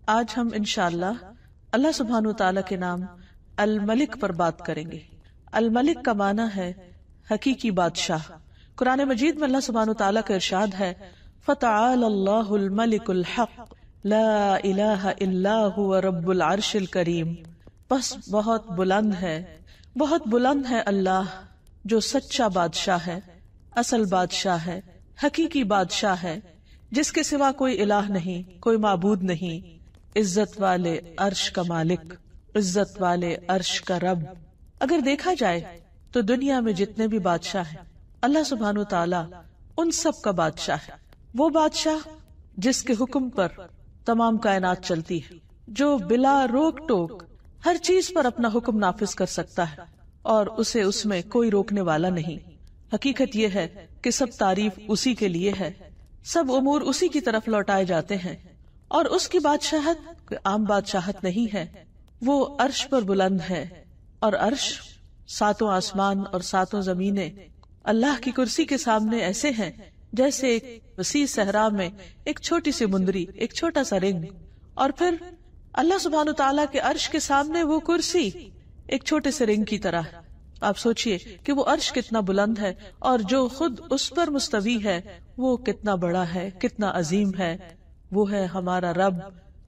آج ہم انشاءاللہ اللہ سبحانہ وتعالی کے نام الملک پر بات کریں گے۔ الملک کا معنی ہے حقیقی بادشاہ۔ قرآن مجید میں اللہ سبحانہ وتعالی کا ارشاد ہے فَتَعَالَى اللَّهُ الْمَلِكُ الْحَقُّ لَا إِلَٰهَ إِلَّا هُوَ رَبُّ الْعَرْشِ الْكَرِيمِ، بس بہت بلند ہے اللہ جو سچا بادشاہ ہے، اصل بادشاہ ہے، حقیقی بادشاہ ہے، جس کے سوا کوئی الہ نہیں، کوئی معبود نہیں، عزت والے عرش کا مالک، عزت والے عرش کا رب۔ اگر دیکھا جائے تو دنیا میں جتنے بھی بادشاہ ہیں اللہ سبحانہ وتعالی ان سب کا بادشاہ ہے۔ وہ بادشاہ جس کے حکم پر تمام کائنات چلتی ہے، جو بلا روک ٹوک ہر چیز پر اپنا حکم نافذ کر سکتا ہے اور اسے اس میں کوئی روکنے والا نہیں۔ حقیقت یہ ہے کہ سب تعریف اسی کے لیے ہے، سب امور اسی کی طرف لوٹائے جاتے ہیں، اور اس کی بادشاہت کوئی عام بادشاہت نہیں ہے۔ وہ عرش پر بلند ہے، اور عرش ساتوں آسمان اور ساتوں زمینیں اللہ کی کرسی کے سامنے ایسے ہیں جیسے ایک وسیع صحرا میں ایک چھوٹی سی مندری، ایک چھوٹا سا رنگ، اور پھر اللہ سبحانہ تعالیٰ کے عرش کے سامنے وہ کرسی ایک چھوٹے سے رنگ کی طرح ہے۔ آپ سوچئے کہ وہ عرش کتنا بلند ہے، اور جو خود اس پر مستوی ہے وہ کتنا بڑا ہے، کتنا عظیم ہے۔ وہ ہے ہمارا رب،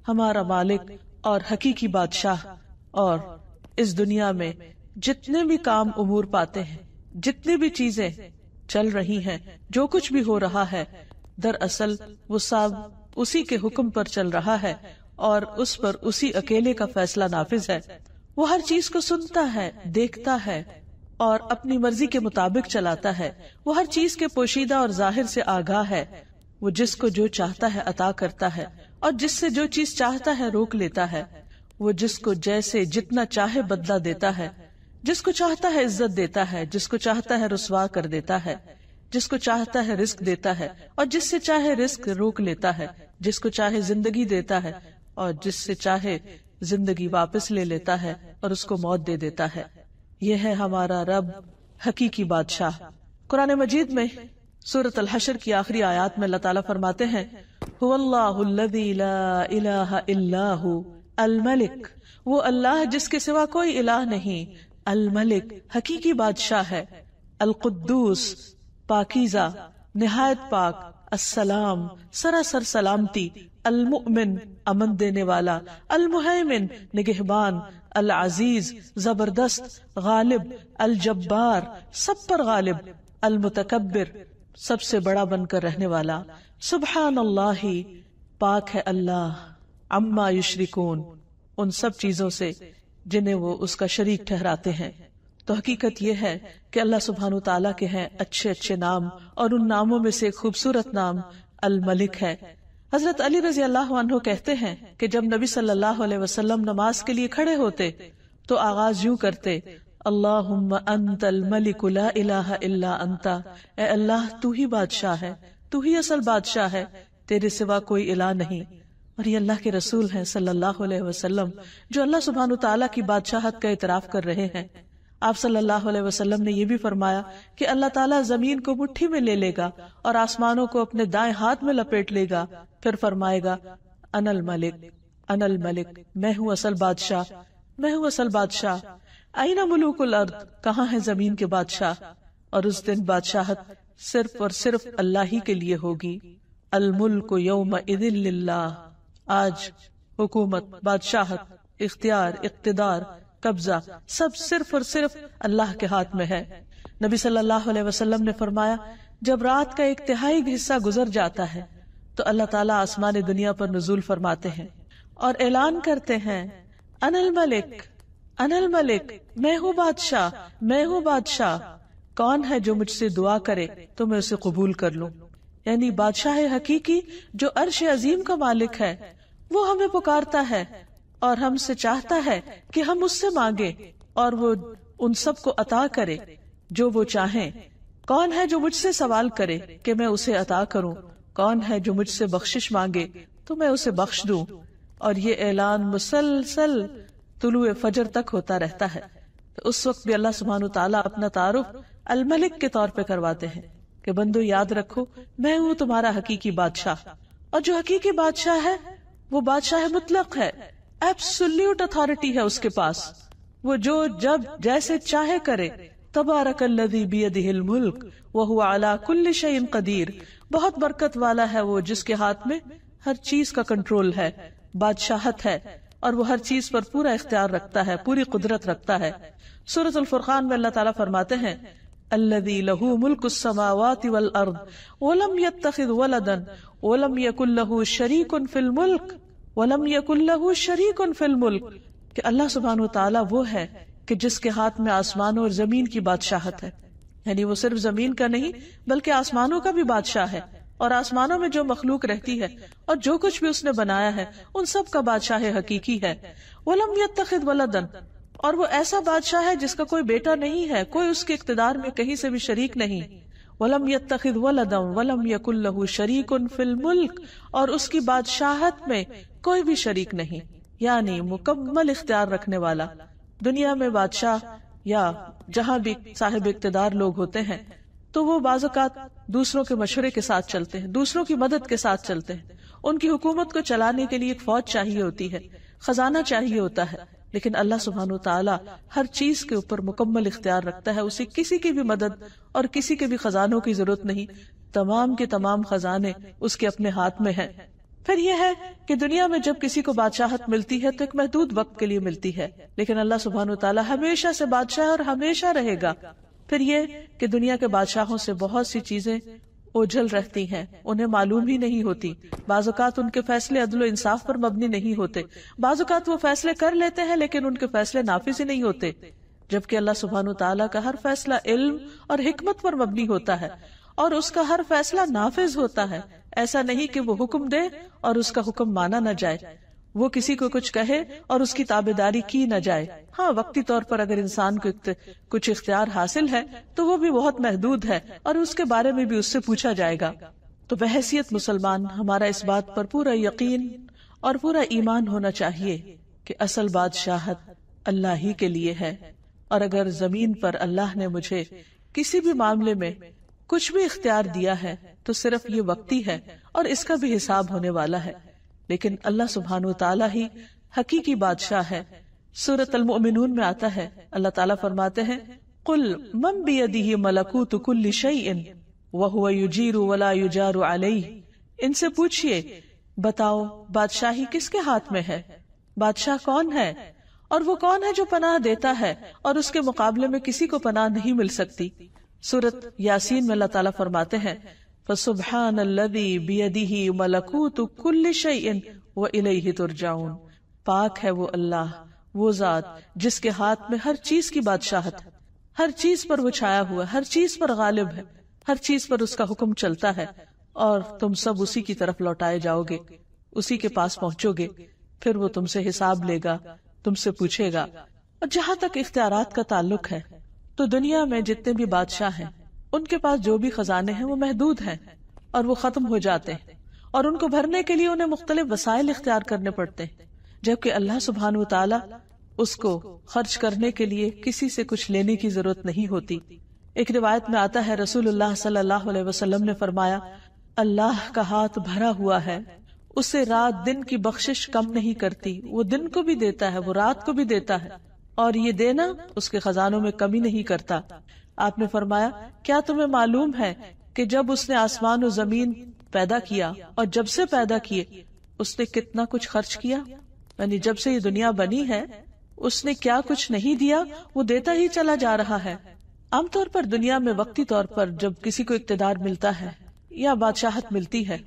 ہمارا مالک اور حقیقی بادشاہ۔ اور اس دنیا میں جتنے بھی کام امور پاتے ہیں، جتنی بھی چیزیں چل رہی ہیں، جو کچھ بھی ہو رہا ہے، دراصل وہ سب اسی کے حکم پر چل رہا ہے، اور اس پر اسی اکیلے کا فیصلہ نافذ ہے۔ وہ ہر چیز کو سنتا ہے، دیکھتا ہے اور اپنی مرضی کے مطابق چلاتا ہے۔ وہ ہر چیز کے پوشیدہ اور ظاہر سے آگاہ ہے۔ وہ جس کو جو چاہتا ہے عطا کرتا ہے، اور جس سے جو چیز چاہتا ہے روک لیتا ہے۔ وہ جس کو جیسے جتنا چاہے بدلہ دیتا ہے، جس کو چاہتا ہے عزت دیتا ہے، جس کو چاہتا ہے رسوا کر دیتا ہے، جس کو چاہتا ہے رزق دیتا ہے اور جس سے چاہے رزق روک لیتا ہے، جس کو چاہے زندگی دیتا ہے اور جس سے چاہے زندگی واپس لے لیتا ہے اور اس کو موت دے دیتا ہے۔ یہ ہے ہمارا رب، حقیقی بادشاہ۔ قرآن مجید میں سورۃ الحشر کی آخری آیات میں اللہ تعالیٰ فرماتے ہیں هو اللہ الذی لا الہ الا هو الملک، وہ اللہ جس کے سوا کوئی الہ نہیں، الملک حقیقی بادشاہ ہے، القدوس پاکیزہ نہایت پاک، السلام سراسر سلامتی، المؤمن امن دینے والا، المہیمن نگہبان، العزیز زبردست، غالب الجبار سب پر غالب، المتکبر سب سے بڑا بن کر رہنے والا، سبحان اللہ پاک ہے اللہ، عما یشرکون ان سب چیزوں سے جنہیں وہ اس کا شریک ٹھہراتے ہیں۔ تو حقیقت یہ ہے کہ اللہ سبحانہ تعالیٰ کے ہیں اچھے اچھے نام، اور ان ناموں میں سے ایک خوبصورت نام الملک ہے۔ حضرت علی رضی اللہ عنہ کہتے ہیں کہ جب نبی صلی اللہ علیہ وسلم نماز کے لیے کھڑے ہوتے تو آغاز یوں کرتے اللہم انت الملک لا الہ الا انت، اے اللہ تو ہی بادشاہ ہے، تو ہی اصل بادشاہ ہے، تیرے سوا کوئی الہ نہیں۔ اور یہ اللہ کے رسول ہیں صلی اللہ علیہ وسلم جو اللہ سبحانہ تعالیٰ کی بادشاہت کا اعتراف کر رہے ہیں۔ آپ صلی اللہ علیہ وسلم نے یہ بھی فرمایا کہ اللہ تعالیٰ زمین کو مٹھی میں لے لے گا اور آسمانوں کو اپنے دائیں ہاتھ میں لپیٹ لے گا، پھر فرمائے گا انا الملک، انا الملک، میں ہوں اصل بادشاہ، میں ہوں اصل بادشاہ۔ اینا ملوک الارض، کہاں ہے زمین کے بادشاہ؟ اور اس دن بادشاہت صرف اور صرف اللہ ہی کے لیے ہوگی۔ الملک یومئذ للہ، آج حکومت، بادشاہت، اختیار، اقتدار، قبضہ سب صرف اور صرف اللہ کے ہاتھ میں ہے۔ نبی صلی اللہ علیہ وسلم نے فرمایا جب رات کا 1/3 حصہ گزر جاتا ہے تو اللہ تعالیٰ آسمان دنیا پر نزول فرماتے ہیں اور اعلان کرتے ہیں انا الملک، انا الملک، میں ہوں بادشاہ، میں ہوں بادشاہ، کون ہے جو مجھ سے دعا کرے تو میں اسے قبول کر لوں۔ یعنی بادشاہ حقیقی جو عرش عظیم کا مالک ہے وہ ہمیں پکارتا ہے اور ہم سے چاہتا ہے کہ ہم اس سے مانگے اور وہ ان سب کو عطا کرے جو وہ چاہیں۔ کون ہے جو مجھ سے سوال کرے کہ میں اسے عطا کروں؟ کون ہے جو مجھ سے بخشش مانگے تو میں اسے بخش دوں؟ اور یہ اعلان مسلسل طلوع فجر تک ہوتا رہتا ہے۔ اس وقت بھی اللہ سبحانہ تعالیٰ اپنا تعارف الملک کے طور پہ کرواتے ہیں کہ بندو یاد رکھو میں ہوں تمہارا حقیقی بادشاہ، اور جو حقیقی بادشاہ ہے وہ بادشاہ مطلق ہے، ایبسولوٹ اتھارٹی ہے اس کے پاس، وہ جو جب جیسے چاہے کرے. تبارک الذی بیدہ الملک وہو علی کل شیء قدیر. بہت برکت والا ہے وہ جس کے ہاتھ میں ہر چیز کا کنٹرول ہے، بادشاہت ہے، اور وہ ہر چیز پر پورا اختیار رکھتا ہے، پوری قدرت رکھتا ہے. سورۃ الفرقان میں اللہ تعالیٰ فرماتے ہیں الذی لہ ملک السماوات والارض ولم یتخذ ولدا ولم یکن لہ شریک فی الملک ولم یکن لہ شریک فی الملک، کہ اللہ سبحانہ وتعالیٰ وہ ہے کہ جس کے ہاتھ میں آسمانوں اور زمین کی بادشاہت ہے. یعنی وہ صرف زمین کا نہیں بلکہ آسمانوں کا بھی بادشاہ ہے، اور آسمانوں میں جو مخلوق رہتی ہے اور جو کچھ بھی اس نے بنایا ہے ان سب کا بادشاہ حقیقی ہے. وَلَمْ يَتَّخِذْ وَلَدًا، اور وہ ایسا بادشاہ ہے جس کا کوئی بیٹا نہیں ہے، کوئی اس کے اقتدار میں کہیں سے بھی شریک نہیں. وَلَمْ يَتَّخِذْ وَلَدًا وَلَمْ يَكُنْ لَهُ شَرِيكٌ فِي الْمُلْكِ، اور اس کی بادشاہت میں کوئی بھی شریک نہیں، یعنی مکمل اختیار رکھنے والا. دنیا میں بادشاہ یا جہاں بھی صاحب اقتدار لوگ ہوتے ہیں تو وہ بعض اوقات دوسروں کے مشورے کے ساتھ چلتے ہیں، دوسروں کی مدد کے ساتھ چلتے ہیں. ان کی حکومت کو چلانے کے لیے ایک فوج چاہیے ہوتی ہے، خزانہ چاہیے ہوتا ہے، لیکن اللہ سبحانہ وتعالی ہر چیز کے اوپر مکمل اختیار رکھتا ہے. اسے کسی کی بھی مدد اور کسی کے بھی خزانوں کی ضرورت نہیں، تمام کے تمام خزانے اس کے اپنے ہاتھ میں ہیں. پھر یہ ہے کہ دنیا میں جب کسی کو بادشاہت ملتی ہے تو ایک محدود وقت کے لیے ملتی ہے، لیکن اللہ سبحانہ وتعالی ہمیشہ سے بادشاہ اور ہمیشہ رہے گا. پھر یہ کہ دنیا کے بادشاہوں سے بہت سی چیزیں اوجھل رہتی ہیں، انہیں معلوم ہی نہیں ہوتی. بعض اوقات ان کے فیصلے عدل و انصاف پر مبنی نہیں ہوتے، بعض اوقات وہ فیصلے کر لیتے ہیں لیکن ان کے فیصلے نافذ ہی نہیں ہوتے، جبکہ اللہ سبحانہ وتعالی کا ہر فیصلہ علم اور حکمت پر مبنی ہوتا ہے اور اس کا ہر فیصلہ نافذ ہوتا ہے. ایسا نہیں کہ وہ حکم دے اور اس کا حکم مانا نہ جائے، وہ کسی کو کچھ کہے اور اس کی تابعداری کی نہ جائے. ہاں، وقتی طور پر اگر انسان کو کچھ اختیار حاصل ہے تو وہ بھی بہت محدود ہے اور اس کے بارے میں بھی اس سے پوچھا جائے گا. تو بحیثیت مسلمان ہمارا اس بات پر پورا یقین اور پورا ایمان ہونا چاہیے کہ اصل بادشاہت اللہ ہی کے لیے ہے، اور اگر زمین پر اللہ نے مجھے کسی بھی معاملے میں کچھ بھی اختیار دیا ہے تو صرف یہ وقتی ہے اور اس کا بھی حساب ہونے والا ہے. لیکن اللہ سبحانہ وتعالی ہی حقیقی بادشاہ ہے. سورۃ المؤمنون میں آتا ہے، اللہ تعالیٰ فرماتے ہیں قُلْ مَنْ بِيَدِهِ مَلَكُوتُ كُلِّ شَيْءٍ وَهُوَ يُجِيرُ وَلَا يُجَارُ عَلَيْهِ. ان سے پوچھئے، بتاؤ بادشاہی کس کے ہاتھ میں ہے، بادشاہ کون ہے، اور وہ کون ہے جو پناہ دیتا ہے اور اس کے مقابلے میں کسی کو پناہ نہیں مل سکتی. سورۃ یاسین میں اللہ تعالیٰ فرماتے ہیں فَسُبْحَانَ الَّذِي بِيَدِهِ مَلَكُوتُ كُلِّ شَيْءٍ وَإِلَيْهِ تُرْجَعُونَ. پاک ہے وہ اللہ، وہ ذات جس کے ہاتھ میں ہر چیز کی بادشاہت ہے، ہر چیز پر وہ چھایا ہوا، ہر چیز پر غالب ہے، ہر چیز پر اس کا حکم چلتا ہے، اور تم سب اسی کی طرف لوٹائے جاؤ گے، اسی کے پاس پہنچو گے. پھر وہ تم سے حساب لے گا، تم سے پوچھے گا. اور جہاں تک اختیارات کا تعلق ہے تو دنیا میں جتنے بھی بادشاہ ہیں ان کے پاس جو بھی خزانے ہیں وہ محدود ہیں اور وہ ختم ہو جاتے ہیں، اور ان کو بھرنے کے لیے انہیں مختلف وسائل اختیار کرنے پڑتے ہیں، جبکہ اللہ سبحانہ وتعالی اس کو خرچ کرنے کے لیے کسی سے کچھ لینے کی ضرورت نہیں ہوتی. ایک روایت میں آتا ہے رسول اللہ صلی اللہ علیہ وسلم نے فرمایا اللہ کا ہاتھ بھرا ہوا ہے، اسے رات دن کی بخشش کم نہیں کرتی، وہ دن کو بھی دیتا ہے، وہ رات کو بھی دیتا ہے، اور یہ دینا اس کے خزانوں میں کمی نہیں کرتا. آپ نے فرمایا کیا تمہیں معلوم ہے کہ جب اس نے آسمان و زمین پیدا کیا اور جب سے پیدا کیے اس نے کتنا کچھ خرچ کیا، یعنی جب سے یہ دنیا بنی ہے اس نے کیا کچھ نہیں دیا، وہ دیتا ہی چلا جا رہا ہے. عام طور پر دنیا میں وقتی طور پر جب کسی کو اقتدار ملتا ہے یا بادشاہت ملتی ہے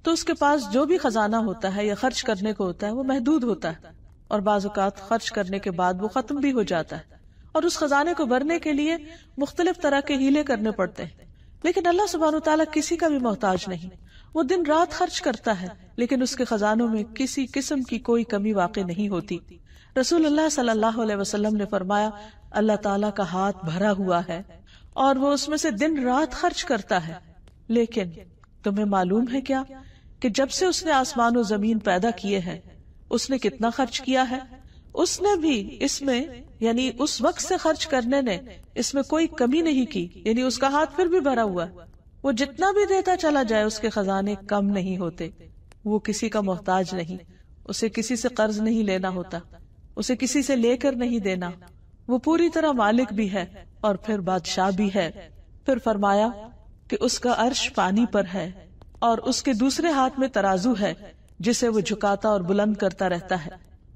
تو اس کے پاس جو بھی خزانہ ہوتا ہے یا خرچ کرنے کو ہوتا ہے وہ محدود ہوتا ہے، اور بعض اوقات خرچ کرنے کے بعد وہ ختم بھی ہو جاتا ہے، اور اس خزانے کو بھرنے کے لیے مختلف طرح کے ہیلے کرنے پڑتے ہیں. لیکن اللہ سبحانہ وتعالیٰ کسی کا بھی محتاج نہیں، وہ دن رات خرچ کرتا ہے لیکن اس کے خزانوں میں کسی قسم کی کوئی کمی واقع نہیں ہوتی. رسول اللہ صلی اللہ علیہ وسلم نے فرمایا اللہ تعالیٰ کا ہاتھ بھرا ہوا ہے اور وہ اس میں سے دن رات خرچ کرتا ہے، لیکن تمہیں معلوم ہے کیا کہ جب سے اس نے آسمان و زمین پیدا کیے ہیں اس نے کتنا خرچ کیا ہے؟ اس نے بھی اس میں یعنی اس وقت سے خرچ کرنے نے اس میں کوئی کمی نہیں کی، یعنی اس کا ہاتھ پھر بھی بھرا ہوا ہے، وہ جتنا بھی دیتا چلا جائے اس کے خزانے کم نہیں ہوتے، وہ کسی کا محتاج نہیں، اسے کسی سے قرض نہیں لینا ہوتا، اسے کسی سے لے کر نہیں دینا، وہ پوری طرح مالک بھی ہے اور پھر بادشاہ بھی ہے۔ پھر فرمایا کہ اس کا عرش پانی پر ہے اور اس کے دوسرے ہاتھ میں ترازو ہے جسے وہ جھکاتا اور بلند کرتا رہتا ہے،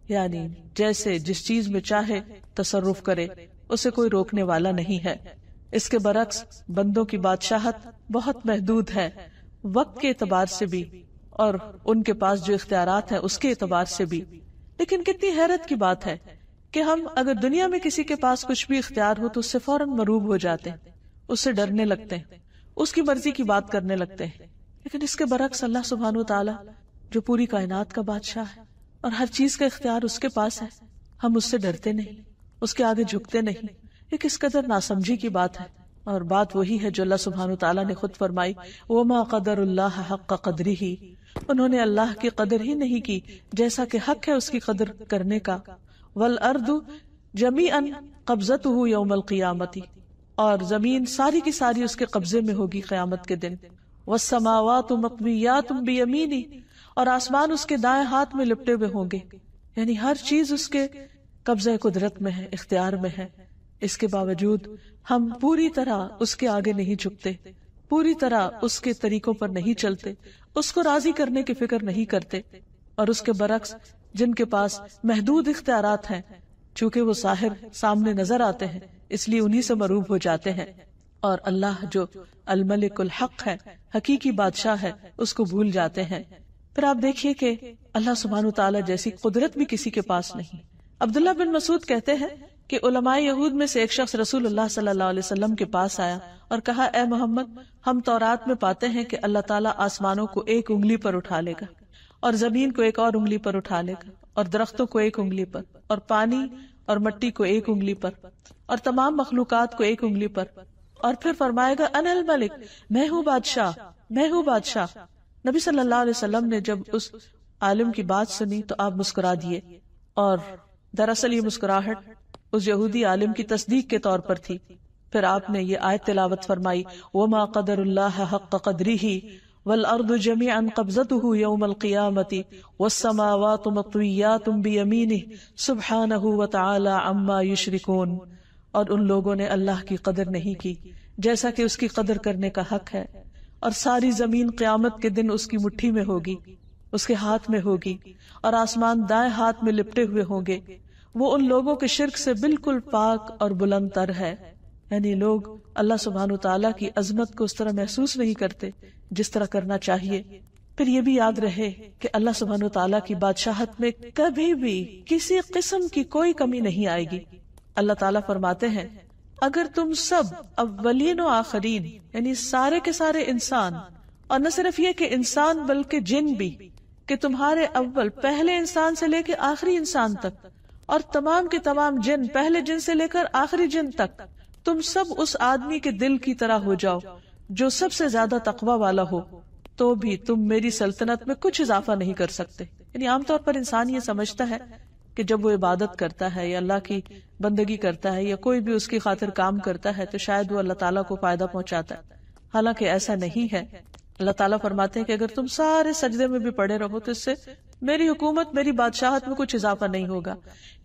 یعنی جیسے جس چیز میں چاہے تصرف کرے، اسے کوئی روکنے والا نہیں ہے۔ اس کے برعکس بندوں کی بادشاہت بہت محدود ہے، وقت کے اعتبار سے بھی اور ان کے پاس جو اختیارات ہیں اس کے اعتبار سے بھی۔ لیکن کتنی حیرت کی بات ہے کہ ہم اگر دنیا میں کسی کے پاس کچھ بھی اختیار ہو تو اس سے فوراً مروب ہو جاتے ہیں، اس سے ڈرنے لگتے ہیں، اس کی مرضی کی بات کرنے لگتے ہیں۔ لیکن اس کے برعکس اللہ سبحانہ وتعالی جو پوری کائنات کا بادشاہ ہے اور ہر چیز کا اختیار اس کے پاس ہے، ہم اس سے ڈرتے نہیں، اس کے آگے جھکتے نہیں۔ یہ کس قدر ناسمجھی کی بات ہے، اور بات وہی ہے جو اللہ سبحانہ وتعالی نے خود فرمائی، وَمَا قَدَرُ اللَّهَ حَقَّ قَدْرِهِ، انہوں نے اللہ کی قدر ہی نہیں کی جیسا کہ حق ہے اس کی قدر کرنے کا۔ وَالْأَرْضُ جَمِيعًا قَبْضَتُهُ يَوْمَ الْقِيَامَةِ، اور زمین ساری کی ساری اس کے قبضے میں ہوگی قیامت کے دن۔ وَالسَّمَاوَاتُ مَطْوِيَّاتٌ بِيَمِينِهِ، اور آسمان اس کے دائیں ہاتھ میں لپٹے ہوئے ہوں گے، یعنی ہر چیز اس کے قبضہ قدرت میں ہے، اختیار میں ہے۔ اس کے باوجود ہم پوری طرح اس کے آگے نہیں جھکتے، پوری طرح اس کے طریقوں پر نہیں چلتے، اس کو راضی کرنے کی فکر نہیں کرتے، اور اس کے برعکس جن کے پاس محدود اختیارات ہیں، چونکہ وہ ظاہر سامنے نظر آتے ہیں اس لیے انہی سے مروب ہو جاتے ہیں، اور اللہ جو الملک الحق ہے، حقیقی بادشاہ ہے، اس کو بھول جاتے ہیں۔ پھر آپ دیکھیے کہ اللہ سبحانہ وتعالی جیسی قدرت بھی کسی کے پاس نہیں۔ عبداللہ بن مسعود کہتے ہیں کہ علماء یہود میں سے ایک شخص رسول اللہ صلی اللہ علیہ وسلم کے پاس آیا اور کہا، اے محمد، ہم تورات میں پاتے ہیں کہ اللہ تعالیٰ آسمانوں کو ایک انگلی پر اٹھا لے گا، اور زمین کو ایک اور انگلی پر اٹھا لے گا، اور درختوں کو ایک انگلی پر، اور پانی اور مٹی کو ایک انگلی پر، اور تمام مخلوقات کو ایک انگلی پر، اور پھر فرمائے گا انا الملک، میں ہوں بادشاہ، میں ہوں بادشاہ۔ نبی صلی اللہ علیہ وسلم نے جب اس عالم کی بات سنی تو آپ مسکرا دیے، اور دراصل یہ مسکراہٹ اس یہودی عالم کی تصدیق کے طور پر تھی۔ پھر آپ نے یہ آیت تلاوت فرمائی، وَمَا قَدَرُ اللَّهَ حَقَّ قَدْرِهِ وَالْأَرْضُ جَمِيعًا قَبْضَتُهُ يَوْمَ الْقِيَامَةِ وَالسَّمَاوَاتُ مَطْوِيَّاتٌ بِيَمِينِهِ سُبْحَانَهُ وَتَعَالَى عَمَّا يُشْرِكُونَ، اور ان لوگوں نے اللہ کی قدر نہیں کی جیسا کہ اس کی قدر کرنے کا حق ہے، اور ساری زمین قیامت کے دن اس کی مٹھی میں ہوگی، اس کے ہاتھ میں ہوگی، اور آسمان دائیں ہاتھ میں لپٹے ہوئے ہوں گے۔ وہ ان لوگوں کے شرک سے بالکل پاک اور بلند تر ہے، یعنی لوگ اللہ سبحانہ وتعالیٰ کی عظمت کو اس طرح محسوس نہیں کرتے جس طرح کرنا چاہیے۔ پھر یہ بھی یاد رہے کہ اللہ سبحانہ وتعالیٰ کی بادشاہت میں کبھی بھی کسی قسم کی کوئی کمی نہیں آئے گی۔ اللہ تعالیٰ فرماتے ہیں، اگر تم سب اولین و آخرین، یعنی سارے کے سارے انسان، اور نہ صرف یہ کہ انسان بلکہ جن بھی، کہ تمہارے اول پہلے انسان سے لے کے آخری انسان تک، اور تمام کے تمام جن پہلے جن سے لے کر آخری جن تک، تم سب اس آدمی کے دل کی طرح ہو جاؤ جو سب سے زیادہ تقوی والا ہو، تو بھی تم میری سلطنت میں کچھ اضافہ نہیں کر سکتے۔ یعنی عام طور پر انسان یہ سمجھتا ہے کہ جب وہ عبادت کرتا ہے یا اللہ کی بندگی کرتا ہے یا کوئی بھی اس کی خاطر کام کرتا ہے تو شاید وہ اللہ تعالیٰ کو فائدہ پہنچاتا ہے، حالانکہ ایسا نہیں ہے۔ اللہ تعالیٰ فرماتے ہیں کہ اگر تم سارے سجدے میں بھی پڑے رہو تو اس سے میری حکومت، میری بادشاہت میں کچھ اضافہ نہیں ہوگا۔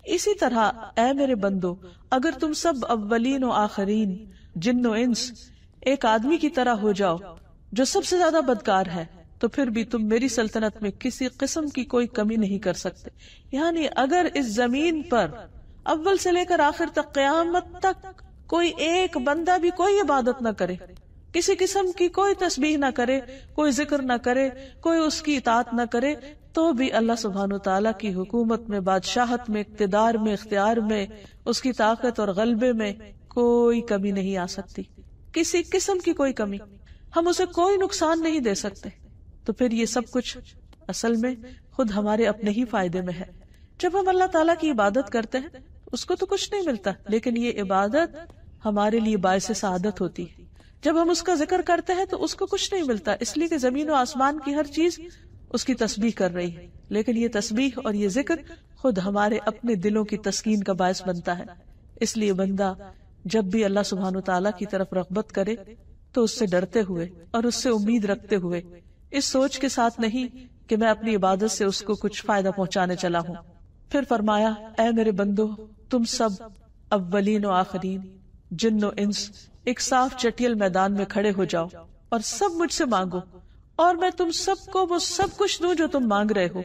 اسی طرح اے میرے بندو، اگر تم سب اولین و آخرین، جن و انس، ایک آدمی کی طرح ہو جاؤ جو سب سے زیادہ بدکار ہے، تو پھر بھی تم میری سلطنت میں کسی قسم کی کوئی کمی نہیں کر سکتے۔ یعنی اگر اس زمین پر اول سے لے کر آخر تک قیامت تک کوئی ایک بندہ بھی کوئی عبادت نہ کرے، کسی قسم کی کوئی تسبیح نہ کرے، کوئی ذکر نہ کرے، کوئی اس کی اطاعت نہ کرے، تو بھی اللہ سبحانہ وتعالیٰ کی حکومت میں، بادشاہت میں، اقتدار میں، اختیار میں، اس کی طاقت اور غلبے میں کوئی کمی نہیں آ سکتی، کسی قسم کی کوئی کمی۔ ہم اسے کوئی نقصان نہیں دے سکتے۔ تو پھر یہ سب کچھ اصل میں خود ہمارے اپنے ہی فائدے میں ہے۔ جب ہم اللہ تعالیٰ کی عبادت کرتے ہیں اس کو تو کچھ نہیں ملتا، لیکن یہ عبادت ہمارے لیے باعث سعادت ہوتی ہے۔ جب ہم اس کا ذکر کرتے ہیں تو اس کو کچھ نہیں ملتا، اس لیے کہ زمین و آسمان کی ہر چیز اس کی تسبیح کر رہی ہے، لیکن یہ تسبیح اور یہ ذکر خود ہمارے اپنے دلوں کی تسکین کا باعث بنتا ہے۔ اس لیے بندہ جب بھی اللہ سبحانہ وتعالیٰ کی طرف رغبت کرے تو اس سے ڈرتے ہوئے اور اس سے امید رکھتے ہوئے، اس سوچ کے ساتھ نہیں کہ میں اپنی عبادت سے اس کو کچھ فائدہ پہنچانے چلا ہوں۔ پھر فرمایا اے میرے بندو، تم سب اولین و آخرین، جن و انس، ایک صاف چٹیل میدان میں کھڑے ہو جاؤ اور سب مجھ سے مانگو، اور میں تم سب کو وہ سب کچھ دوں جو تم مانگ رہے ہو۔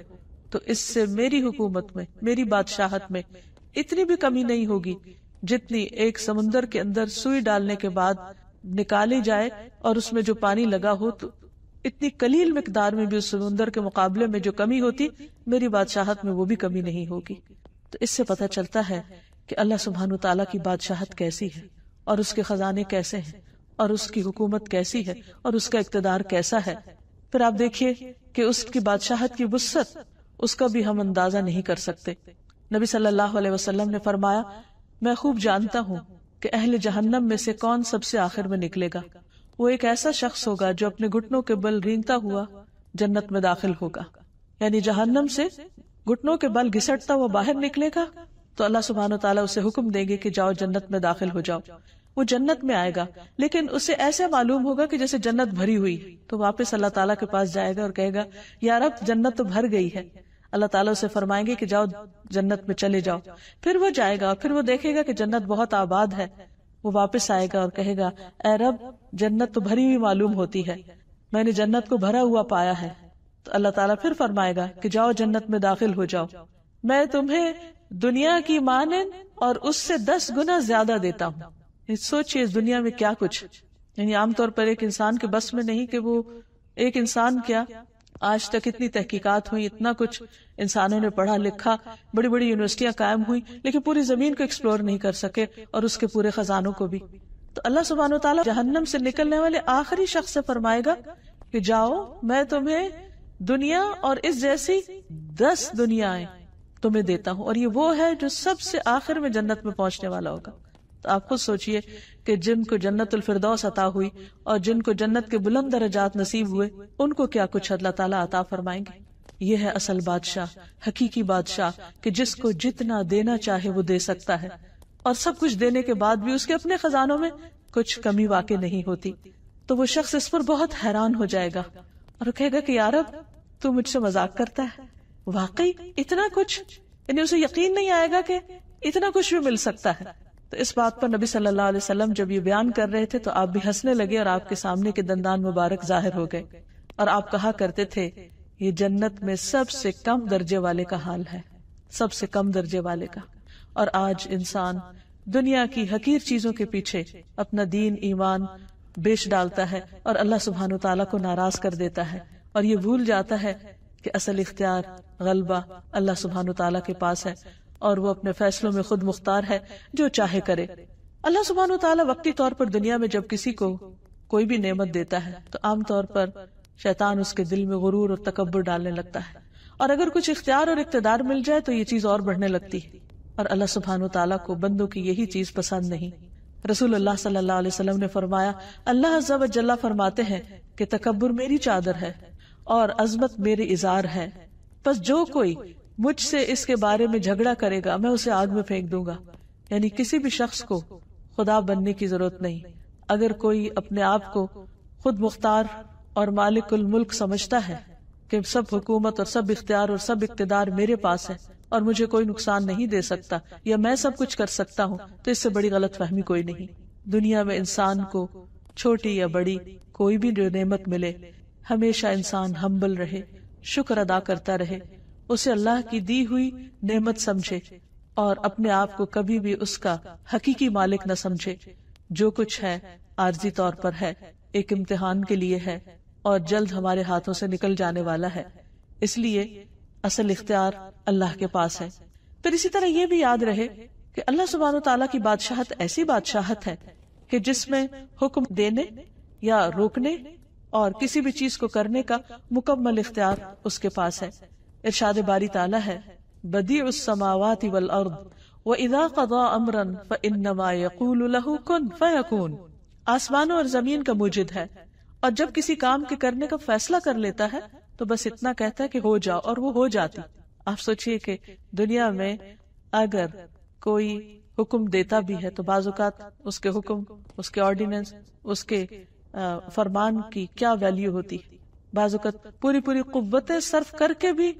تو اس سے میری حکومت میں، میری بادشاہت میں اتنی بھی کمی نہیں ہوگی جتنی ایک سمندر کے اندر سوئی ڈالنے کے بعد نکالی جائے اور اس میں جو پانی لگا ہو، تو اتنی قلیل مقدار میں بھی اس سمندر کے مقابلے میں جو کمی ہوتی، میری بادشاہت میں وہ بھی کمی نہیں ہوگی۔ تو اس سے پتہ چلتا ہے کہ اللہ سبحانہ تعالیٰ کی بادشاہت کیسی ہے، اور اس کے خزانے کیسے ہیں، اور اس کی حکومت کیسی ہے، اور اس کا اقتدار کیسا ہے۔ پھر آپ دیکھیے کہ اس کی بادشاہت کی وسعت، اس کا بھی ہم اندازہ نہیں کر سکتے۔ نبی صلی اللہ علیہ وسلم نے فرمایا میں خوب جانتا ہوں کہ اہل جہنم میں سے کون سب سے آخر میں نکلے گا۔ وہ ایک ایسا شخص ہوگا جو اپنے گھٹنوں کے بل رینگتا ہوا جنت میں داخل ہوگا، یعنی جہنم سے گھٹنوں کے بل گھسٹتا ہوا باہر نکلے گا تو اللہ سبحانہ تعالیٰ اسے حکم دیں گے کہ جاؤ جنت میں داخل ہو جاؤ۔ وہ جنت میں آئے گا، لیکن اسے ایسے معلوم ہوگا کہ جیسے جنت بھری ہوئی، تو واپس اللہ تعالیٰ کے پاس جائے گا اور کہے گا یا رب جنت تو بھر گئی ہے۔ اللہ تعالیٰ اسے فرمائیں گے کہ جاؤ جنت میں چلے جاؤ۔ پھر وہ جائے گا، پھر وہ دیکھے گا کہ جنت بہت آباد ہے، وہ واپس آئے گا اور کہے گا اے رب جنت تو بھری ہوئی معلوم ہوتی ہے، میں نے جنت کو بھرا ہوا پایا ہے۔ تو اللہ تعالیٰ پھر فرمائے گا کہ جاؤ جنت میں داخل ہو جاؤ، میں تمہیں دنیا کی مانند اور اس سے 10 گنا زیادہ دیتا ہوں۔ سوچئے اس دنیا میں کیا کچھ، یعنی عام طور پر ایک انسان کے بس میں نہیں کہ وہ ایک انسان کیا، آج تک اتنی تحقیقات ہوئی، اتنا کچھ انسانوں نے پڑھا لکھا، بڑی بڑی یونیورسٹیاں قائم ہوئی، لیکن پوری زمین کو ایکسپلور نہیں کر سکے اور اس کے پورے خزانوں کو بھی۔ تو اللہ سبحانہ وتعالیٰ جہنم سے نکلنے والے آخری شخص سے فرمائے گا کہ جاؤ میں تمہیں دنیا اور اس جیسی 10 دنیایں تمہیں دیتا ہوں، اور یہ وہ ہے جو سب سے آخر میں جنت میں پہنچنے والا ہوگا۔ تو آپ خود سوچئے کہ جن کو جنت الفردوس عطا ہوئی اور جن کو جنت کے بلند درجات نصیب ہوئے، ان کو کیا کچھ اللہ تعالیٰ عطا فرمائیں گے۔ یہ ہے اصل بادشاہ، حقیقی بادشاہ، کہ جس کو جتنا دینا چاہے وہ دے سکتا ہے، اور سب کچھ دینے کے بعد بھی اس کے اپنے خزانوں میں کچھ کمی واقع نہیں ہوتی۔ تو وہ شخص اس پر بہت حیران ہو جائے گا اور کہے گا کہ یا رب تو مجھ سے مذاق کرتا ہے، واقعی اتنا کچھ، یعنی اسے یقین نہیں آئے گا کہ اتنا کچھ بھی مل سکتا ہے۔ تو اس بات پر نبی صلی اللہ علیہ وسلم جب یہ بیان کر رہے تھے تو آپ بھی ہنسنے لگے اور آپ کے سامنے کے دندان مبارک ظاہر ہو گئے، اور آپ کہا کرتے تھے یہ جنت میں سب سے کم درجے والے کا حال ہے، سب سے کم درجے والے کا۔ اور آج انسان دنیا کی حقیر چیزوں کے پیچھے اپنا دین ایمان بیچ ڈالتا ہے اور اللہ سبحانہ تعالیٰ کو ناراض کر دیتا ہے، اور یہ بھول جاتا ہے کہ اصل اختیار غلبہ اللہ سبحانہ تعالیٰ کے پاس ہے، اور وہ اپنے فیصلوں میں خود مختار ہے، جو چاہے کرے۔ اللہ سبحانہ تعالیٰ وقتی طور پر دنیا میں جب کسی کو کوئی بھی نعمت دیتا ہے تو عام طور پر شیطان اس کے دل میں غرور اور تکبر ڈالنے لگتا ہے، اور اگر کچھ اختیار اور اقتدار مل جائے تو یہ چیز اور بڑھنے لگتی ہے، اور اللہ سبحانہ تعالیٰ کو بندوں کی یہی چیز پسند نہیں۔ رسول اللہ صلی اللہ علیہ وسلم نے فرمایا اللہ عز و جل فرماتے ہیں کہ تکبر میری چادر ہے اور عظمت میرے ازار ہے، پس جو کوئی مجھ سے اس کے بارے میں جھگڑا کرے گا میں اسے آگ میں پھینک دوں گا۔ یعنی کسی بھی شخص کو خدا بننے کی ضرورت نہیں۔ اگر کوئی اپنے آپ کو خود مختار اور مالک الملک سمجھتا ہے کہ سب حکومت اور سب اختیار اور سب اقتدار میرے پاس ہے اور مجھے کوئی نقصان نہیں دے سکتا، یا میں سب کچھ کر سکتا ہوں، تو اس سے بڑی غلط فہمی کوئی نہیں۔ دنیا میں انسان کو چھوٹی یا بڑی کوئی بھی جو نعمت ملے، ہمیشہ انسان ہمبل رہے، شکر ادا کرتا رہے، اسے اللہ کی دی ہوئی نعمت سمجھے اور اپنے آپ کو کبھی بھی اس کا حقیقی مالک نہ سمجھے۔ جو کچھ ہے عارضی طور پر ہے، ایک امتحان کے لیے ہے، اور جلد ہمارے ہاتھوں سے نکل جانے والا ہے، اس لیے اصل اختیار اللہ کے پاس ہے۔ پھر اسی طرح یہ بھی یاد رہے کہ اللہ سبحانہ وتعالیٰ کی بادشاہت ایسی بادشاہت ہے کہ جس میں حکم دینے یا روکنے اور کسی بھی چیز کو کرنے کا مکمل اختیار اس کے پاس ہے۔ ارشاد باری تعالیٰ ہے بدیع السماوات والارض واذا قضى امرا فانما يقول له كن فيكون، آسمانوں اور زمین کا موجد ہے، اور جب کسی کام کے کرنے کا فیصلہ کر لیتا ہے تو بس اتنا کہتا ہے کہ ہو جاؤ، اور وہ ہو جاتی۔ آپ سوچئے کہ دنیا میں اگر کوئی حکم دیتا بھی ہے تو بعض اوقات اس کے حکم، اس کے آرڈیننس، اس کے فرمان کی کیا ویلیو ہوتی، بعض اوقات پوری پوری قوتیں صرف کر کے بھی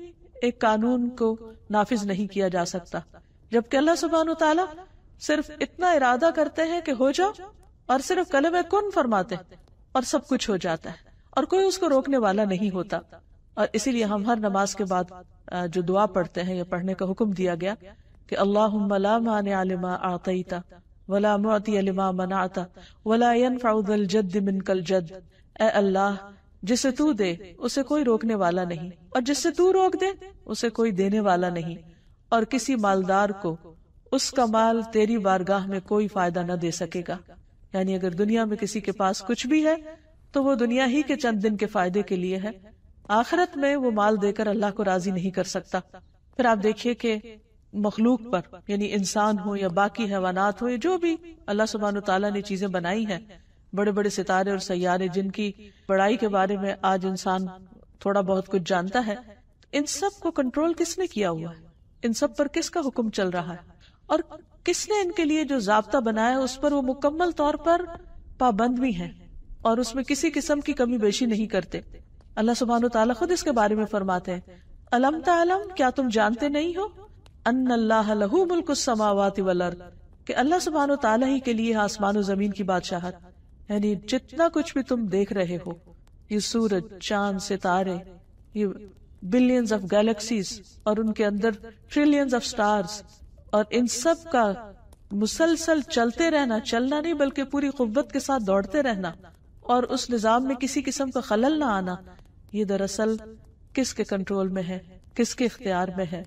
ایک قانون کو نافذ نہیں کیا جا سکتا، جبکہ اللہ سبحانہ وتعالی صرف اتنا ارادہ کرتے ہیں کہ ہو جاؤ، اور صرف کلمہ کن فرماتے ہیں اور سب کچھ ہو جاتا ہے، اور کوئی اس کو روکنے والا نہیں ہوتا۔ اور اسی لیے ہم ہر نماز کے بعد جو دعا پڑھتے ہیں یا پڑھنے کا حکم دیا گیا کہ اللہم لا مانع لما اعطیت ولا معطی لما منعت ولا ينفع ذا الجد منک الجد، اے اللہ جسے تو دے اسے کوئی روکنے والا نہیں، اور جس سے تو روک دے اسے کوئی دینے والا نہیں، اور کسی مالدار کو اس کا مال تیری بارگاہ میں کوئی فائدہ نہ دے سکے گا۔ یعنی اگر دنیا میں کسی کے پاس کچھ بھی ہے تو وہ دنیا ہی کے چند دن کے فائدے کے لیے ہے، آخرت میں وہ مال دے کر اللہ کو راضی نہیں کر سکتا۔ پھر آپ دیکھیے کہ مخلوق پر، یعنی انسان ہو یا باقی حیوانات ہو یا جو بھی اللہ سبحانہ تعالیٰ نے چیزیں بنائی ہیں، بڑے بڑے ستارے اور سیارے جن کی بڑائی کے بارے میں آج انسان تھوڑا بہت کچھ جانتا ہے، ان سب کو کنٹرول کس نے کیا ہوا ہے؟ ان سب پر کس کا حکم چل رہا ہے؟ اور کس نے ان کے لیے جو ضابطہ بنایا ہے اس پر وہ مکمل طور پر پابند بھی ہیں اور اس میں کسی قسم کی کمی بیشی نہیں کرتے۔ اللہ سبحانہ وتعالیٰ خود اس کے بارے میں فرماتے ہیں الم تعلم، کیا تم جانتے نہیں ہو ان اللہ لہ ملک السماوات والارض، کہ اللہ سبحانہ وتعالیٰ ہی کے لیے آسمان و زمین کی بادشاہت، یعنی جتنا کچھ بھی تم دیکھ رہے ہو، یہ سورج، چاند، ستارے، یہ بلینز آف گیلیکسیز اور ان کے اندر ٹریلینز آف سٹارز، اور ان سب کا مسلسل چلتے رہنا، چلنا نہیں بلکہ پوری قوت کے ساتھ دوڑتے رہنا، اور اس نظام میں کسی قسم کا خلل نہ آنا، یہ دراصل کس کے کنٹرول میں ہے، کس کے اختیار میں ہے،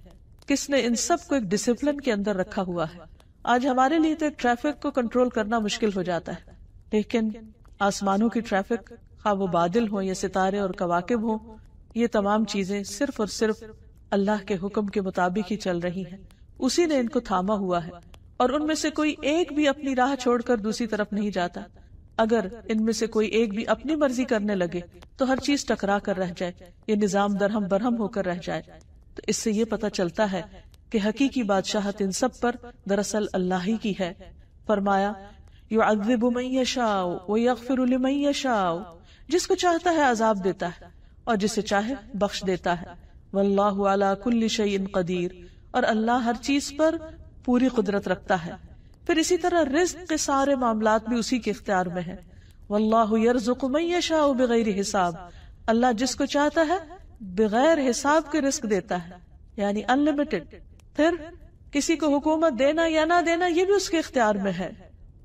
کس نے ان سب کو ایک ڈسپلن کے اندر رکھا ہوا ہے۔ آج ہمارے لیے تو ایک ٹریفک کو کنٹرول کرنا مشکل ہو جاتا ہے، لیکن آسمانوں کی ٹریفک، خواہ وہ بادل ہوں یا ستارے اور کواکب ہوں، یہ تمام چیزیں صرف اور صرف اللہ کے حکم کے مطابق ہی چل رہی ہیں، اسی نے ان کو تھاما ہوا ہے، اور ان میں سے کوئی ایک بھی اپنی راہ چھوڑ کر دوسری طرف نہیں جاتا۔ اگر ان میں سے کوئی ایک بھی اپنی مرضی کرنے لگے تو ہر چیز ٹکرا کر رہ جائے، یہ نظام درہم برہم ہو کر رہ جائے۔ تو اس سے یہ پتہ چلتا ہے کہ حقیقی بادشاہت ان سب پر دراصل اللہ ہی کی ہے۔ فرمایا یعذب من یشاء ویغفر لمن یشاء، جس کو چاہتا ہے عذاب دیتا ہے اور جسے چاہے بخش دیتا ہے۔ واللہ علی کل شیء قدیر، اور اللہ ہر چیز پر پوری قدرت رکھتا ہے۔ پھر اسی طرح رزق کے سارے معاملات بھی اسی کے اختیار میں ہیں۔ واللہ یرزق من یشاء بغیر حساب، اللہ جس کو چاہتا ہے بغیر حساب کے رزق دیتا ہے، یعنی انلمیٹڈ۔ پھر کسی کو حکومت دینا یا نہ دینا یہ بھی اس کے اختیار میں ہے۔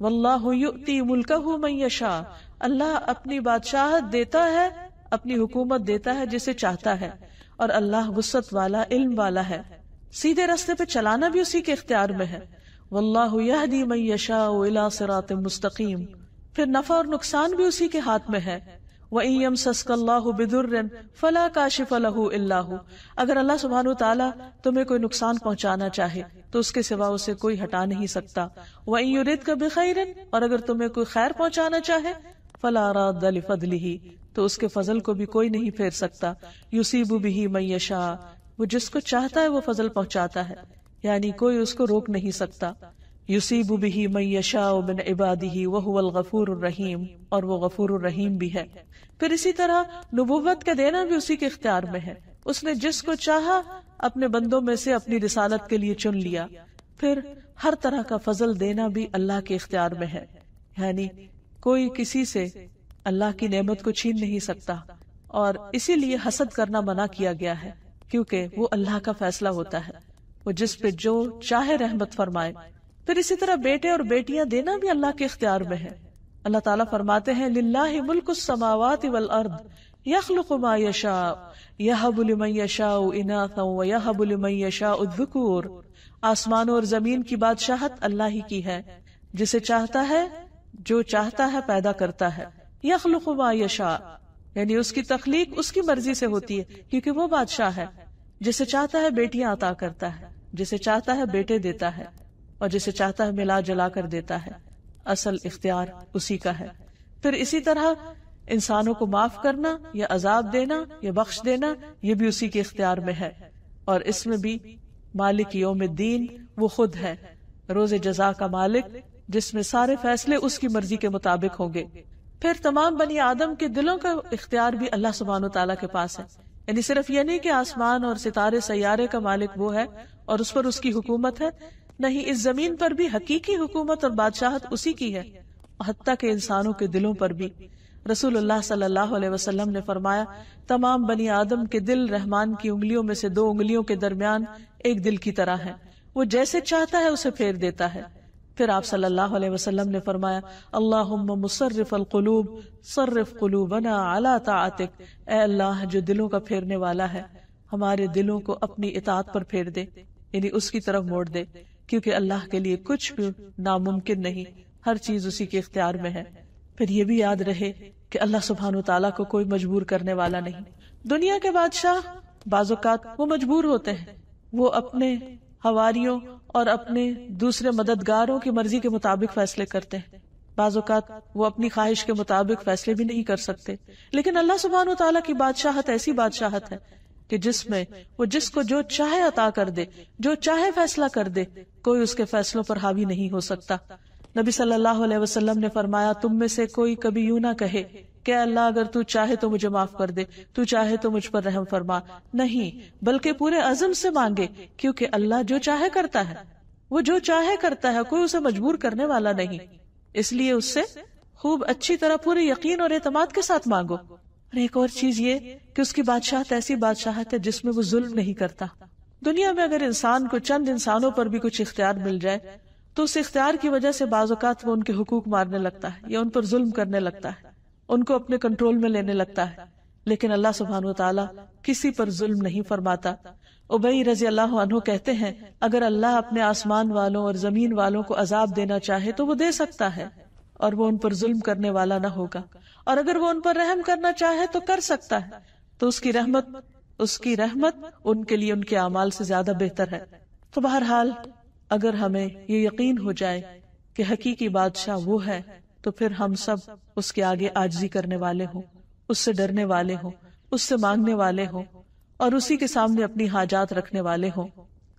واللہ یؤتی ملکہ من یشاء، اللہ اپنی بادشاہت دیتا ہے، اپنی حکومت دیتا ہے جسے چاہتا ہے، اور اللہ وسعت والا، علم والا ہے، سیدھے راستے پہ چلانا بھی اسی کے اختیار میں ہے۔ واللہ یہدی من یشاء الی صراط مستقیم، پھر نفع اور نقصان بھی اسی کے ہاتھ میں ہے۔ وَإِن يَمْسَسْكَ اللَّهُ بِضُرٍّ فَلَا كَاشِفَ لَهُ إِلَّا هُوَ، اگر اللہ سبحانہ وتعالیٰ تمہیں کوئی نقصان پہنچانا چاہے تو اس کے سوا اسے کوئی ہٹا نہیں سکتا۔ وَإِن يُرِدْكَ بِخَيْرٍ، اور اگر تمہیں کوئی خیر پہنچانا چاہے فَلَا رَادَّ لِفَضْلِهِ، تو اس کے فضل کو بھی کوئی نہیں پھیر سکتا۔ يُصِيبُ بِهِ مَن يَشَاءُ، وہ جس کو چاہتا ہے وہ فضل پہنچاتا ہے، یعنی کوئی اس کو روک نہیں سکتا۔ یصیب بہ من یشاء من عبادہ وہو الغفور الرحیم، اور وہ غفور الرحیم بھی ہے۔ پھر اسی طرح نبوت کا دینا بھی اسی کے اختیار میں ہے، اس نے جس کو چاہا اپنے بندوں میں سے اپنی رسالت کے لیے چن لیا۔ پھر ہر طرح کا فضل دینا بھی اللہ کے اختیار میں ہے، یعنی کوئی کسی سے اللہ کی نعمت کو چھین نہیں سکتا، اور اسی لیے حسد کرنا منع کیا گیا ہے، کیونکہ وہ اللہ کا فیصلہ ہوتا ہے، وہ جس پہ جو چاہے رحمت فرمائے۔ پھر اسی طرح بیٹے اور بیٹیاں دینا بھی اللہ کے اختیار میں ہے۔ اللہ تعالیٰ فرماتے ہیں للہ ملک السماوات والارض یخلق ما یشاء یہب لمن یشاء اناثا ویہب لمن یشاء الذکور، آسمانوں اور زمین کی بادشاہت اللہ ہی کی ہے، جسے چاہتا ہے جو چاہتا ہے پیدا کرتا ہے۔ یخلق ما یشاء، یعنی اس کی تخلیق اس کی مرضی سے ہوتی ہے، کیونکہ وہ بادشاہ ہے۔ جسے چاہتا ہے بیٹیاں عطا کرتا ہے، جسے چاہتا ہے بیٹے دیتا ہے، اور جسے چاہتا ہے ملا جلا کر دیتا ہے۔ اصل اختیار اسی کا ہے۔ پھر اسی طرح انسانوں کو معاف کرنا یا عذاب دینا یا بخش دینا یہ بھی اسی کے اختیار میں ہے، اور اس میں بھی مالک یوم الدین وہ خود ہے، روز جزا کا مالک، جس میں سارے فیصلے اس کی مرضی کے مطابق ہوں گے۔ پھر تمام بنی آدم کے دلوں کا اختیار بھی اللہ سبحانہ و تعالیٰ کے پاس ہے. یعنی صرف یہ نہیں کہ آسمان اور ستارے سیارے کا مالک وہ ہے اور اس پر اس کی حکومت ہے، نہیں، اس زمین پر بھی حقیقی حکومت اور بادشاہت اسی کی ہے، حتیٰ کہ انسانوں کے دلوں پر بھی. رسول اللہ صلی اللہ علیہ وسلم نے فرمایا، تمام بنی آدم کے دل رحمان کی انگلیوں میں سے 2 انگلیوں کے درمیان ایک دل کی طرح ہے، وہ جیسے چاہتا ہے اسے پھیر دیتا ہے. پھر آپ صلی اللہ علیہ وسلم نے فرمایا، اللہم مصرف القلوب صرف قلوبنا علی طاعتک، اے اللہ جو دلوں کا پھیرنے والا ہے، ہمارے دلوں کو اپنی اطاعت پر پھیر دے، یعنی اس کی طرف موڑ دے، کیونکہ اللہ کے لیے کچھ بھی ناممکن نہیں، ہر چیز اسی کے اختیار میں ہے. پھر یہ بھی یاد رہے کہ اللہ سبحانہ وتعالیٰ کو کوئی مجبور کرنے والا نہیں. دنیا کے بادشاہ بعض اوقات وہ مجبور ہوتے ہیں، وہ اپنے حواریوں اور اپنے دوسرے مددگاروں کی مرضی کے مطابق فیصلے کرتے ہیں، بعض اوقات وہ اپنی خواہش کے مطابق فیصلے بھی نہیں کر سکتے. لیکن اللہ سبحانہ وتعالیٰ کی بادشاہت ایسی بادشاہت ہے کہ جس میں وہ جس کو جو چاہے عطا کر دے، جو چاہے فیصلہ کر دے، کوئی اس کے فیصلوں پر حاوی نہیں ہو سکتا. نبی صلی اللہ علیہ وسلم نے فرمایا، تم میں سے کوئی کبھی یوں نہ کہے کہ اللہ اگر تو چاہے تو مجھے معاف کر دے، تو چاہے تو مجھ پر رحم فرما. نہیں، بلکہ پورے عزم سے مانگے، کیونکہ اللہ جو چاہے کرتا ہے، وہ جو چاہے کرتا ہے، کوئی اسے مجبور کرنے والا نہیں. اس لیے اس سے خوب اچھی طرح پورے یقین اور اعتماد کے ساتھ مانگو. اور ایک اور چیز یہ کہ اس کی بادشاہت ایسی بادشاہت ہے جس میں وہ ظلم نہیں کرتا. دنیا میں اگر انسان کو چند انسانوں پر بھی کچھ اختیار مل جائے تو اس اختیار کی وجہ سے بعض اوقات وہ ان کے حقوق مارنے لگتا ہے یا ان پر ظلم کرنے لگتا ہے، ان کو اپنے کنٹرول میں لینے لگتا ہے. لیکن اللہ سبحانہ وتعالی کسی پر ظلم نہیں فرماتا. ابی رضی اللہ عنہ کہتے ہیں، اگر اللہ اپنے آسمان والوں اور زمین والوں کو عذاب دینا چاہے تو وہ دے سکتا ہے اور وہ ان پر ظلم کرنے والا نہ ہوگا، اور اگر وہ ان پر رحم کرنا چاہے تو کر سکتا ہے، تو اس کی رحمت ان کے لیے ان کے اعمال سے زیادہ بہتر ہے. تو بہرحال اگر ہمیں یہ یقین ہو جائے کہ حقیقی بادشاہ وہ ہے تو پھر ہم سب اس کے آگے عاجزی کرنے والے ہوں، اس سے ڈرنے والے ہوں، اس سے مانگنے والے ہوں اور اسی کے سامنے اپنی حاجات رکھنے والے ہوں.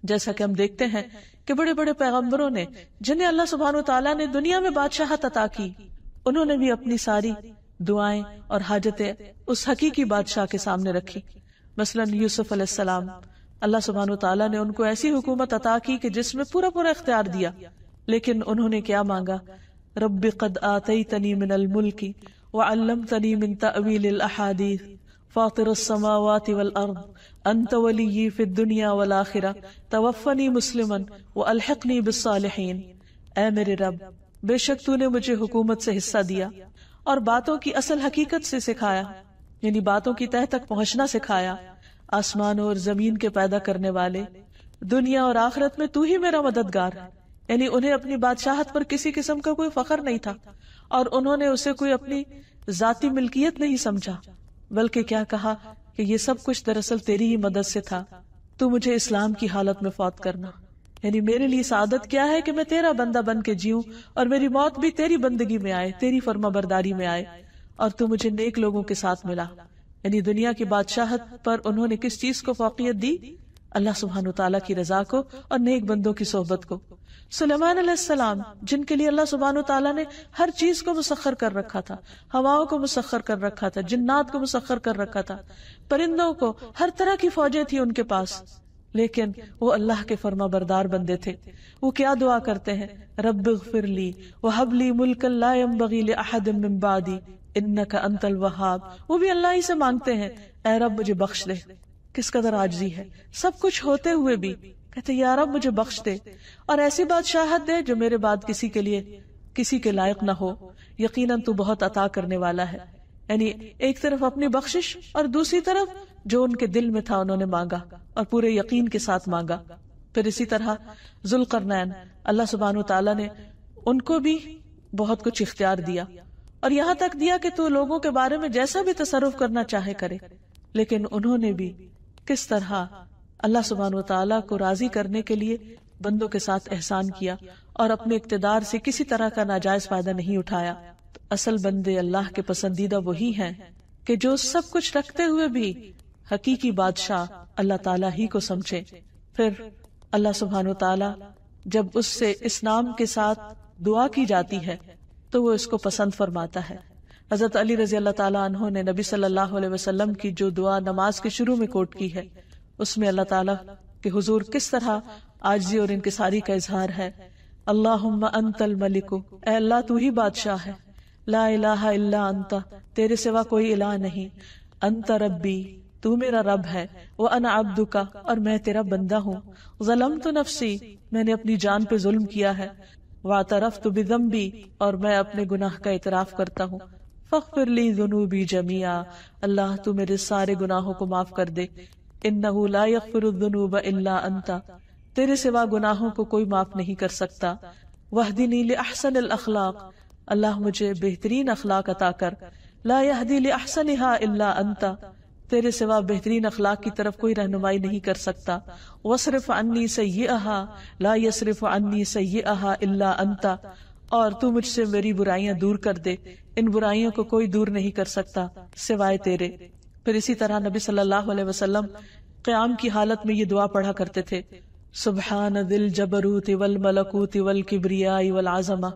جیسا کہ ہم دیکھتے ہیں کہ بڑے بڑے پیغمبروں نے جنہیں اللہ سبحانہ وتعالیٰ نے دنیا میں بادشاہت عطا کی، انہوں نے بھی اپنی ساری دعائیں اور حاجتیں اس حقیقی بادشاہ کے سامنے رکھی. مثلا یوسف علیہ السلام، اللہ سبحانہ وتعالیٰ نے ان کو ایسی حکومت عطا کی کہ جس میں پورا اختیار دیا، لیکن انہوں نے کیا مانگا؟ رب قد آتیتنی من الملک وعلمتنی من تأویل الاحادیث فاطر السماوات والارض انت ولی فی الدنیا والآخرہ توفنی مسلما والحقنی بالصالحین. اے میرے رب، بے شک تو نے مجھے حکومت سے حصہ دیا اور باتوں کی اصل حقیقت سے سکھایا، یعنی باتوں کی تہ تک پہنچنا سکھایا. آسمان اور زمین کے پیدا کرنے والے، دنیا اور آخرت میں تو ہی میرا مددگار ہے. یعنی انہیں اپنی بادشاہت پر کسی قسم کا کوئی فخر نہیں تھا اور انہوں نے اسے کوئی اپنی ذاتی ملکیت نہیں سمجھا، بلکہ کیا کہا کہ یہ سب کچھ دراصل تیری ہی مدد سے تھا. تو مجھے اسلام کی حالت میں فوت کرنا، یعنی میرے لیے سعادت کیا ہے کہ میں تیرا بندہ بن کے جیوں اور میری موت بھی تیری بندگی میں آئے، تیری فرما برداری میں آئے، اور تو مجھے نیک لوگوں کے ساتھ ملا. یعنی دنیا کی بادشاہت پر انہوں نے کس چیز کو فوقیت دی؟ اللہ سبحانہ وتعالیٰ کی رضا کو اور نیک بندوں کی صحبت کو. سلیمان علیہ السلام، جن کے لیے اللہ سبحانہ وتعالیٰ نے ہر چیز کو مسخر کر رکھا تھا، ہواؤں کو مسخر کر رکھا تھا، جنات کو مسخر کر رکھا تھا، پرندوں کو، ہر طرح کی فوجیں تھی ان کے پاس، لیکن وہ اللہ کے فرما بردار بندے تھے. وہ کیا دعا کرتے ہیں؟ رب اغفر لی وہب لی ملکا لا ينبغی لأحد من بعدی انک انت الوہاب. وہ بھی اللہ ہی سے مانگتے ہیں، اے رب مجھے بخش دے. کس قدر عاجزی ہے، سب کچھ ہوتے ہوئے بھی کہتے یا رب مجھے بخش دے اور ایسی بادشاہت دے جو میرے بعد کسی کے لائق نہ ہو. یقیناً تو بہت عطا کرنے والا ہے. یعنی ایک طرف اپنی بخشش اور دوسری طرف جو ان کے دل میں تھا انہوں نے مانگا اور پورے یقین کے ساتھ مانگا. پھر اسی طرح ذوالقرنین، اللہ سبحانہ وتعالیٰ نے ان کو بھی بہت کچھ اختیار دیا اور یہاں تک دیا کہ تو لوگوں کے بارے میں جیسا بھی تصرف کرنا چاہے کرے. لیکن انہوں نے بھی کس طرح اللہ سبحانہ وتعالیٰ کو راضی کرنے کے لیے بندوں کے ساتھ احسان کیا اور اپنے اقتدار سے کسی طرح کا ناجائز فائدہ نہیں اٹھایا. اصل بندے اللہ کے پسندیدہ وہی ہیں کہ جو سب کچھ رکھتے ہوئے بھی حقیقی بادشاہ اللہ تعالیٰ ہی کو سمجھے. پھر اللہ سبحانہ وتعالیٰ جب اس سے اس نام کے ساتھ دعا کی جاتی ہے تو وہ اس کو پسند فرماتا ہے. حضرت علی رضی اللہ تعالیٰ عنہ نے نبی صلی اللہ علیہ وسلم کی جو دعا نماز کے شروع میں کوٹ کی ہے، اس میں اللہ تعالیٰ کے حضور کس طرح عاجزی اور انکساری کا اظہار ہے. اللہم انت الملک، اے اللہ تو ہی بادشاہ ہے. لا الہ الا انت، تیرے سوا کوئی الہ نہیں. انت ربی، تو میرا رب ہے. وانا عبدک، اور میں تیرا بندہ ہوں. ظلمت نفسی، میں نے اپنی جان پہ ظلم کیا ہے. واعترفت بذنبی، اور میں اپنے گناہ کا اعتراف کرتا ہوں. فاغفر لی ذنوبی جمیعا، اللہ تو میرے سارے گناہوں کو معاف کر دے. انہ لا یغفر الذنوب الا انت، تیرے سوا گناہوں کو کوئی معاف نہیں کر سکتا. واہدنی لاحسن الاخلاق، اللہ مجھے بہترین اخلاق عطا کر. لا یہدی لاحسنھا الا انت، تیرے سوا بہترین اخلاق کی طرف کوئی رہنمائی نہیں کر سکتا. واصرف عنی سیئھا لا یصرف عنی سیئھا الا انت، اور تو مجھ سے میری برائیاں دور کر دے، ان برائیوں کو کوئی دور نہیں کر سکتا سوائے تیرے. پھر اسی طرح نبی صلی اللہ علیہ وسلم قیام کی حالت میں یہ دعا پڑھا کرتے تھے. سبحان ذی الجبروت والملکوت والکبریاء والعظمہ.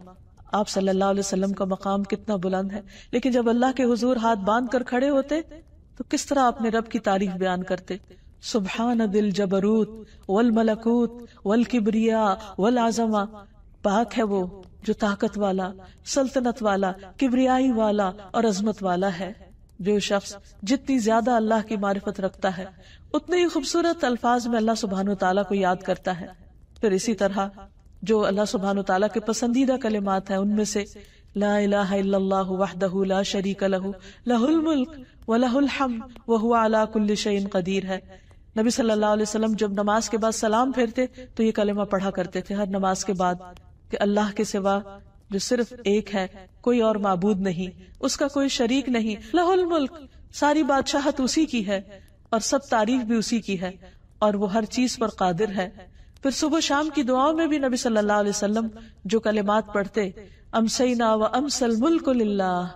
آپ صلی اللہ علیہ وسلم کا مقام کتنا بلند ہے، لیکن جب اللہ کے حضور ہاتھ باندھ کر کھڑے ہوتے تو کس طرح اپنے رب کی تعریف بیان کرتے. سبحان ذی الجبروت والملکوت والکبریاء والعظمہ، پاک ہے وہ جو طاقت والا، سلطنت والا، کبریائی والا اور عظمت والا ہے. جو شخص جتنی زیادہ اللہ کی معرفت رکھتا ہے اتنے ہی خوبصورت الفاظ میں اللہ سبحانہ وتعالیٰ کو یاد کرتا ہے. پھر اسی طرح جو اللہ سبحانہ وتعالیٰ کے پسندیدہ کلمات ہیں ان میں سے لا الہ الا اللہ وحدہ لا شریک لہ لہ الملک ولہ الحمد وہو علی کل شیء قدیر ہے. نبی صلی اللہ علیہ وسلم جب نماز کے بعد سلام پھیرتے تو یہ کلمہ پڑھا کرتے تھے ہر نماز کے بعد کہ اللہ کے سوا جو صرف ایک ہے، کوئی اور معبود نہیں، اس کا کوئی شریک نہیں. لہ الملک، ساری بادشاہت اسی کی ہے اور سب تعریف بھی اسی کی ہے اور وہ ہر چیز پر قادر ہے. پھر صبح شام کی دعاؤں میں بھی نبی صلی اللہ علیہ وسلم جو کلمات پڑھتے، امسینا و امسى الملک للہ،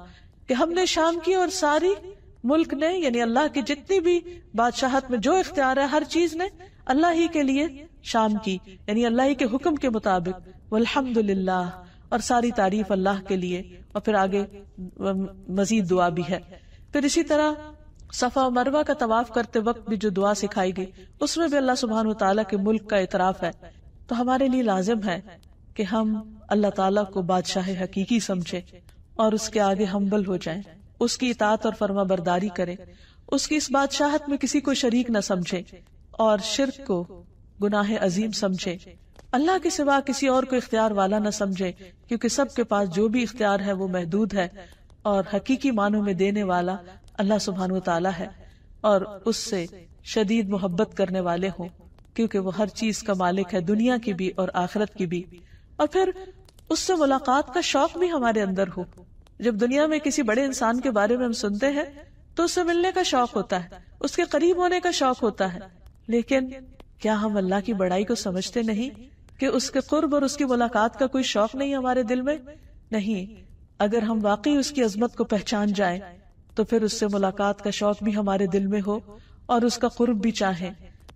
کہ ہم نے شام کی اور ساری ملک نے، یعنی اللہ کی جتنی بھی بادشاہت میں جو اختیار ہے ہر چیز نے اللہ ہی کے لیے شام کی، یعنی اللہ ہی کے حکم کے مطابق. والحمد للہ، اور ساری تعریف اللہ کے لیے. اور پھر آگے مزید دعا بھی ہے. پھر اسی طرح صفا و مروہ کا طواف کرتے وقت بھی جو دعا سکھائی گئی اس میں بھی اللہ سبحانہ وتعالیٰ کے ملک کا اعتراف ہے. تو ہمارے لیے لازم ہے کہ ہم اللہ تعالیٰ کو بادشاہ حقیقی سمجھیں اور اس کے آگے ہمبل ہو جائیں، اس کی اطاعت اور فرما برداری کریں، اس کی اس بادشاہت میں کسی کو شریک نہ سمجھیں اور شرک کو گناہ عظیم سمجھیں. اللہ کے سوا کسی اور کو اختیار والا نہ سمجھے، کیونکہ سب کے پاس جو بھی اختیار ہے وہ محدود ہے اور حقیقی معنوں میں دینے والا اللہ سبحانہ وتعالی ہے، اور اس سے شدید محبت کرنے والے ہوں کیونکہ وہ ہر چیز کا مالک ہے، دنیا کی بھی اور آخرت کی بھی. اور پھر اس سے ملاقات کا شوق بھی ہمارے اندر ہو. جب دنیا میں کسی بڑے انسان کے بارے میں ہم سنتے ہیں تو اس سے ملنے کا شوق ہوتا ہے، اس کے قریب ہونے کا شوق ہوتا ہے، لیکن کیا ہم اللہ کی بڑائی کو سمجھتے نہیں کہ اس کے قرب اور اس کی ملاقات کا کوئی شوق نہیں ہمارے دل میں؟ نہیں. اگر ہم واقعی اس کی عظمت کو پہچان جائیں تو پھر اس سے ملاقات کا شوق بھی ہمارے دل میں ہو اور اس کا قرب بھی چاہیں.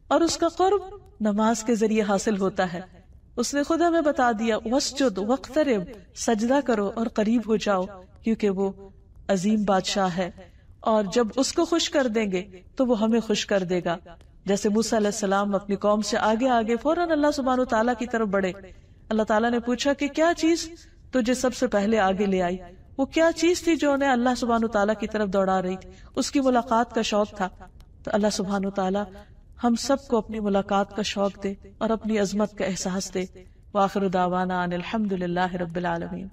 اور اس کا قرب نماز کے ذریعے حاصل ہوتا ہے. اس نے خود ہمیں بتا دیا واسجد واقترب، سجدہ کرو اور قریب ہو جاؤ، کیونکہ وہ عظیم بادشاہ ہے اور جب اس کو خوش کر دیں گے تو وہ ہمیں خوش کر دے گا. جیسے موسیٰ علیہ السلام اپنی قوم سے آگے فوراً اللہ سبحانہ وتعالیٰ کی طرف بڑھے. اللہ تعالیٰ نے پوچھا کہ کیا چیز تجھے سب سے پہلے آگے لے آئی؟ وہ کیا چیز تھی جو انہیں اللہ سبحانہ وتعالیٰ کی طرف دوڑا رہی تھی؟ اس کی ملاقات کا شوق تھا. تو اللہ سبحانہ وتعالیٰ ہم سب کو اپنی ملاقات کا شوق دے اور اپنی عظمت کا احساس دے. وآخر دعوانا ان الحمد للہ رب العالمین.